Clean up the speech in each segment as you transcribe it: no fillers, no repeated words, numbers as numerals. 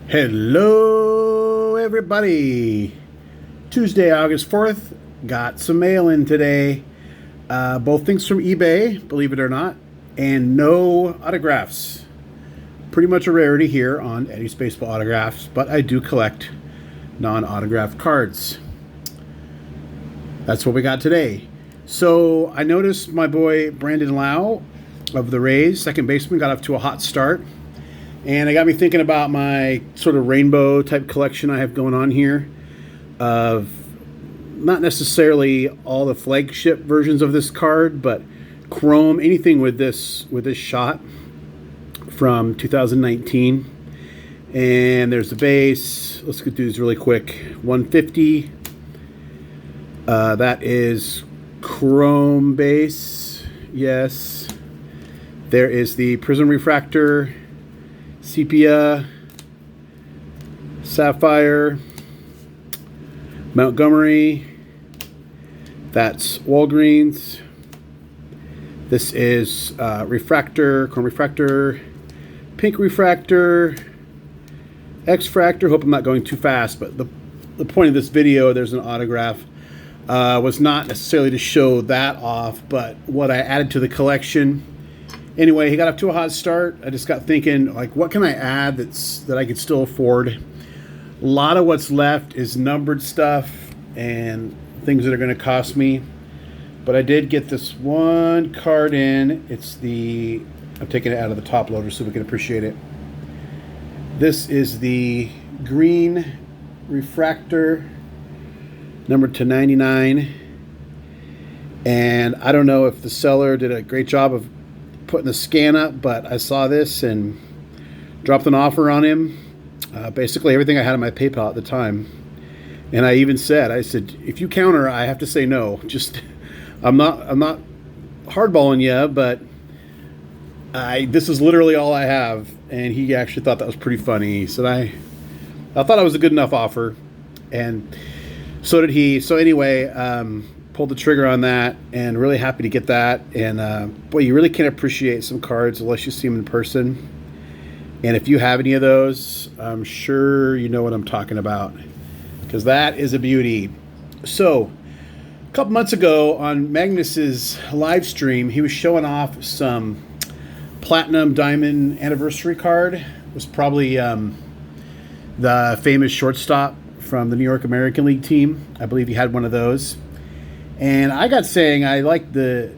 Hello, everybody. Tuesday, August 4th. Got some mail in today. Both things from eBay, believe it or not, and no autographs. Pretty much a rarity here on Eddie's Baseball Autographs, but I do collect non-autographed cards. That's what we got today. So I noticed my boy Brandon Lau of the Rays, second baseman, got off to a hot start. And it got me thinking about my sort of rainbow type collection I have going on here of not necessarily all the flagship versions of this card, but chrome, anything with this shot from 2019. And there's the base. Let's go through these really quick. 150. That is chrome base. Yes. There is the prism refractor. Sepia, Sapphire, Montgomery, that's Walgreens. This is refractor, chrome refractor, pink refractor, X-fractor. Hope I'm not going too fast, but the point of this video, there's an autograph, was not necessarily to show that off, but what I added to the collection. Anyway, he got up to a hot start. I just got thinking, like, what can I add that I could still afford? A lot of what's left is numbered stuff and things that are going to cost me. But I did get this one card in. I'm taking it out of the top loader so we can appreciate it. This is the green refractor, numbered to 99. And I don't know if the seller did a great job of putting the scan up, but I saw this and dropped an offer on him. Basically everything I had on my PayPal at the time. And I even said, if you counter, I have to say no. Just, I'm not hardballing you, but this is literally all I have. And he actually thought that was pretty funny. He said, I thought it was a good enough offer. And so did he. So anyway, pulled the trigger on that and really happy to get that. And boy, you really can't appreciate some cards unless you see them in person. And if you have any of those, I'm sure you know what I'm talking about, because that is a beauty. So a couple months ago on Magnus's live stream, he was showing off some platinum diamond anniversary card. It was probably the famous shortstop from the New York American League team. I believe he had one of those. And I got saying I like the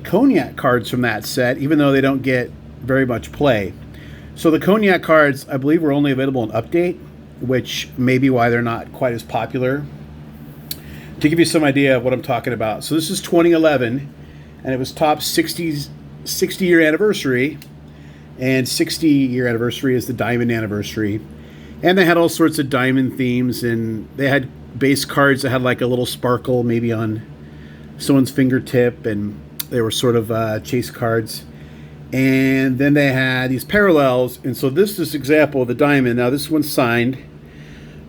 Cognac cards from that set, even though they don't get very much play. So the Cognac cards, I believe, were only available in Update, which may be why they're not quite as popular. To give you some idea of what I'm talking about. So this is 2011, and it was Topps 60-year anniversary. And 60-year anniversary is the diamond anniversary. And they had all sorts of diamond themes, and they had base cards that had like a little sparkle maybe on someone's fingertip, and they were sort of chase cards. And then they had these parallels, and so this is an example of the diamond. Now this one's signed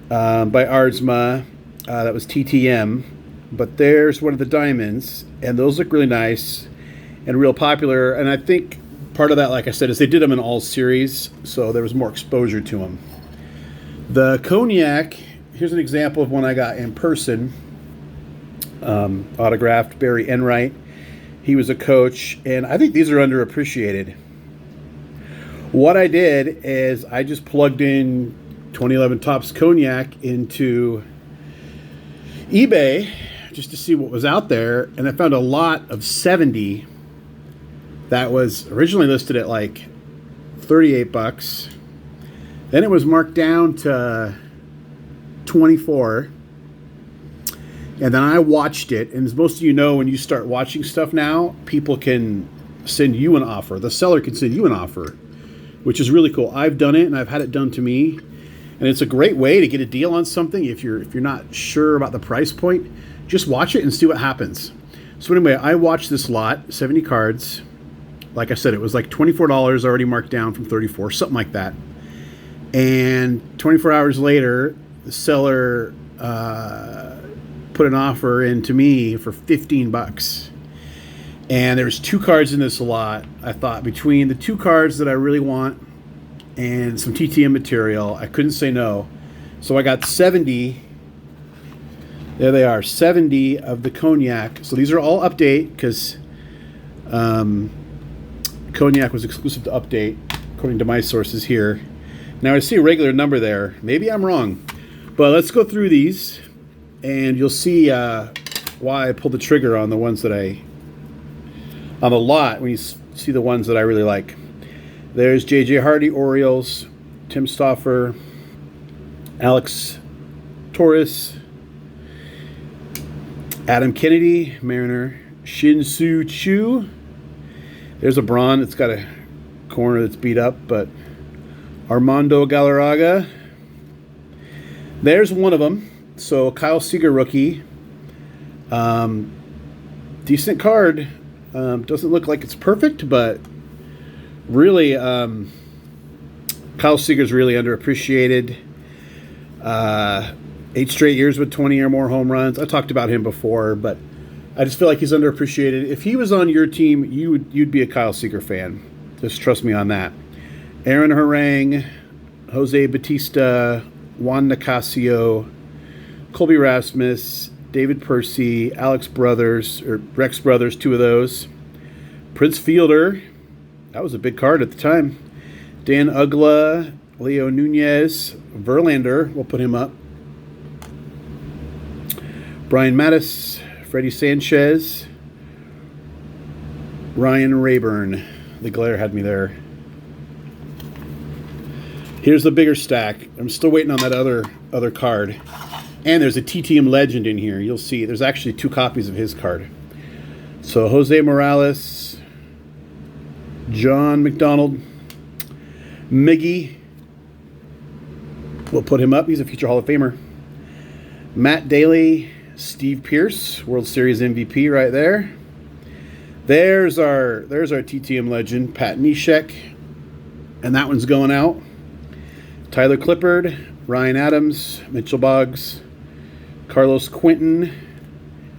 by Arzma. That was TTM, but there's one of the diamonds, and those look really nice and real popular. And I think part of that, like I said, is they did them in all series, so there was more exposure to them. The Cognac, here's an example of one I got in person, autographed, Barry Enright. He was a coach, and I think these are underappreciated. What I did is I just plugged in 2011 Topps Cognac into eBay just to see what was out there, and I found a lot of 70 that was originally listed at like $38. Then it was marked down to 24. And then I watched it. And as most of you know, when you start watching stuff now, people can send you an offer. The seller can send you an offer, which is really cool. I've done it, and I've had it done to me. And it's a great way to get a deal on something. If you're not sure about the price point, just watch it and see what happens. So anyway, I watched this lot, 70 cards. Like I said, it was like $24 already marked down from 34, something like that. And 24 hours later, the seller put an offer in to me for $15. And there's two cards in this lot. I thought between the two cards that I really want and some TTM material. I couldn't say no. So I got 70. There they are, 70 of the Cognac. So these are all update because Cognac was exclusive to update, according to my sources here. Now I see a regular number there. Maybe I'm wrong. But let's go through these, and you'll see why I pulled the trigger on the ones that on the lot when you see the ones that I really like. There's J.J. Hardy, Orioles, Tim Stauffer, Alex Torres, Adam Kennedy, Mariner, Shin-Soo Choo. There's a Braun. It's got a corner that's beat up, but Armando Galarraga. There's one of them. So Kyle Seager rookie. Decent card. Doesn't look like it's perfect, but really, Kyle Seager's really underappreciated. 8 straight years with 20 or more home runs. I talked about him before, but I just feel like he's underappreciated. If he was on your team, you'd be a Kyle Seager fan. Just trust me on that. Aaron Harang, Jose Bautista, Juan Nicasio, Colby Rasmus, David Percy, Rex Brothers, 2 of those. Prince Fielder, that was a big card at the time. Dan Uggla, Leo Nunez, Verlander, we'll put him up. Brian Mattis, Freddie Sanchez, Ryan Rayburn. The glare had me there. Here's the bigger stack. I'm still waiting on that other card. And there's a TTM legend in here. You'll see there's actually 2 copies of his card. So Jose Morales, John McDonald, Miggy. We'll put him up. He's a future Hall of Famer. Matt Daly, Steve Pearce, World Series MVP right there. There's our TTM legend, Pat Neshek. And that one's going out. Tyler Clippard, Ryan Adams, Mitchell Boggs, Carlos Quinton,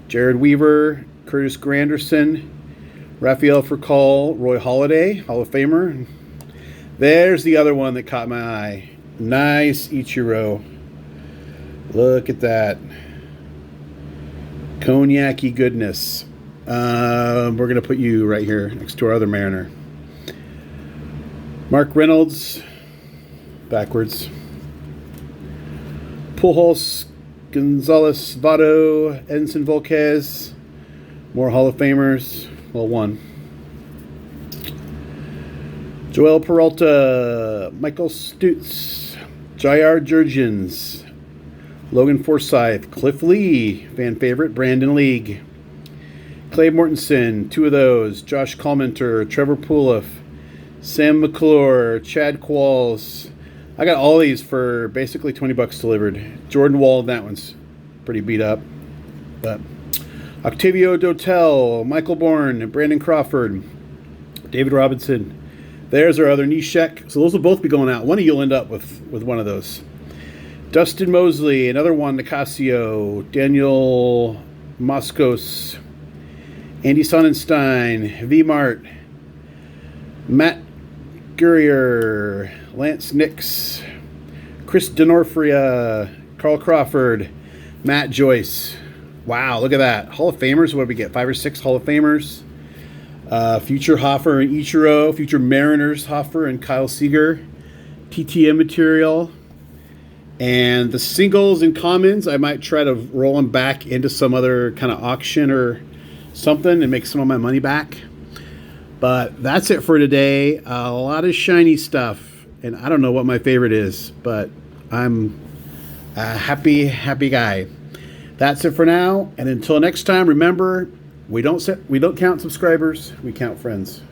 Jared Weaver, Curtis Granderson, Rafael Furcal, Roy Halladay, Hall of Famer. There's the other one that caught my eye. Nice Ichiro. Look at that. Cognac-y goodness. We're going to put you right here next to our other Mariner. Mark Reynolds. Backwards. Pujols, Gonzalez, Votto, Edinson Volquez. More Hall of Famers. Well, one. Joel Peralta, Michael Stutz, Jair Jurgens, Logan Forsythe, Cliff Lee, fan favorite, Brandon League, Clay Mortensen, 2 of those, Josh Collmenter, Trevor Puliff, Sam McClure, Chad Qualls. I got all these for basically $20 delivered. Jordan Wald, that one's pretty beat up. But Octavio Dotel, Michael Bourne, Brandon Crawford, David Robinson. There's our other Neshek. So those will both be going out. One of you'll end up with one of those. Dustin Mosley, another one, Nicasio, Daniel Moscos, Andy Sonnenstein, V Mart, Matt Gurrier, Lance Nix, Chris D'Onofria, Carl Crawford, Matt Joyce. Wow, look at that. Hall of Famers. What did we get? 5 or 6 Hall of Famers. Future Hoffer and Ichiro. Future Mariners Hoffer and Kyle Seager. TTM material. And the singles and commons, I might try to roll them back into some other kind of auction or something and make some of my money back. But that's it for today. A lot of shiny stuff. And I don't know what my favorite is, but I'm a happy guy. That's it for now. And until next time, remember, we don't count subscribers, we count friends.